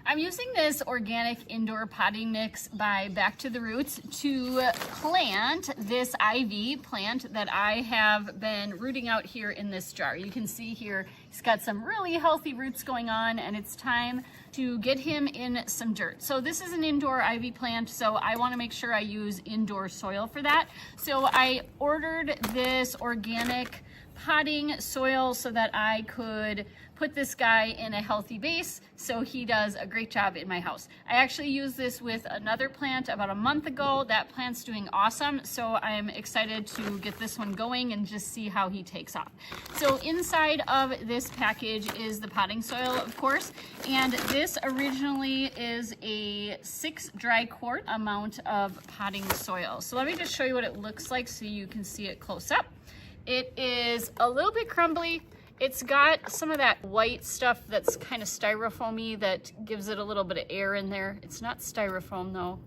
I'm using this organic indoor potting mix by Back to the Roots to plant this ivy plant that I have been rooting out here in this jar. You can see here he's got some really healthy roots going on, and it's time to get him in some dirt. So this is an indoor ivy plant, so I want to make sure I use indoor soil for that. So I ordered this organic potting soil so that I could put this guy in a healthy base so he does a great job in my house. I actually used this with another plant about a month ago. That plant's doing awesome, so I'm excited to get this one going and just see how he takes off. So inside of this package is the potting soil, of course, and this originally is a 6 dry quart amount of potting soil. So let me just show you what it looks like so you can see it close up. It is a little bit crumbly. It's got some of that white stuff that's kind of styrofoamy that gives it a little bit of air in there. It's not styrofoam though,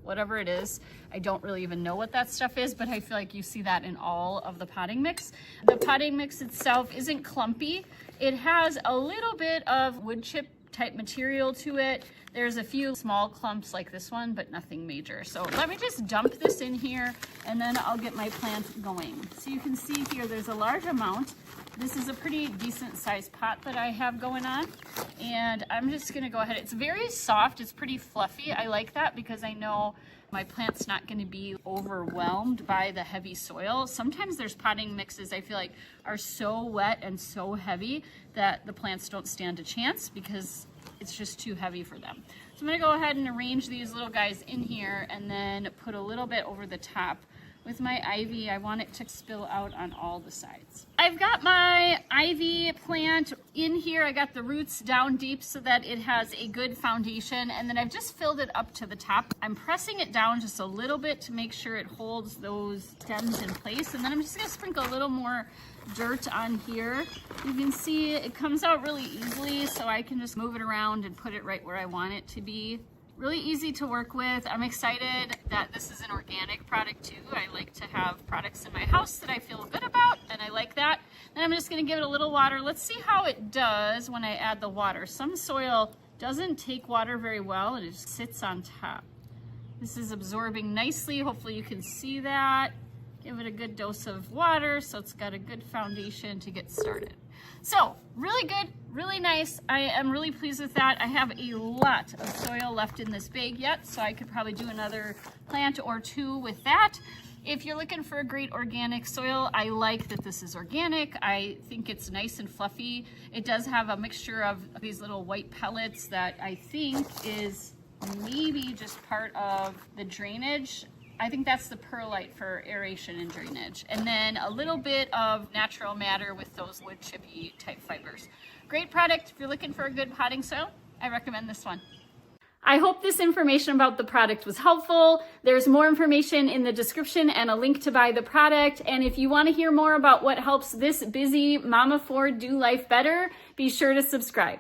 whatever it is. I don't really even know what that stuff is, but I feel like you see that in all of the potting mix. The potting mix itself isn't clumpy. It has a little bit of wood chip type material to it. There's a few small clumps like this one, but nothing major. So let me just dump this in here and then I'll get my plant going. So you can see here there's a large amount. This is a pretty decent sized pot that I have going on, and I'm just gonna go ahead. It's very soft, it's pretty fluffy. I like that because I know my plant's not gonna be overwhelmed by the heavy soil. Sometimes there's potting mixes I feel like are so wet and so heavy that the plants don't stand a chance because it's just too heavy for them. So I'm gonna go ahead and arrange these little guys in here and then put a little bit over the top. With my ivy, I want it to spill out on all the sides. I've got my ivy plant in here. I got the roots down deep so that it has a good foundation, and then I've just filled it up to the top. I'm pressing it down just a little bit to make sure it holds those stems in place, and then I'm just gonna sprinkle a little more dirt on here. You can see it comes out really easily, so I can just move it around and put it right where I want it to be. Really easy to work with. I'm excited that this is an organic product too. I like to have products in my house that I feel good about, and I like that. Then I'm just gonna give it a little water. Let's see how it does when I add the water. Some soil doesn't take water very well and it just sits on top. This is absorbing nicely. Hopefully you can see that. Give it a good dose of water so it's got a good foundation to get started. So really good, really nice. I am really pleased with that. I have a lot of soil left in this bag yet, so I could probably do another plant or two with that. If you're looking for a great organic soil, I like that this is organic. I think it's nice and fluffy. It does have a mixture of these little white pellets that I think is maybe just part of the drainage. I think that's the perlite for aeration and drainage. And then a little bit of natural matter with those wood chippy type fibers. Great product. If you're looking for a good potting soil, I recommend this one. I hope this information about the product was helpful. There's more information in the description and a link to buy the product. And if you want to hear more about what helps this busy Mama Ford do life better, be sure to subscribe.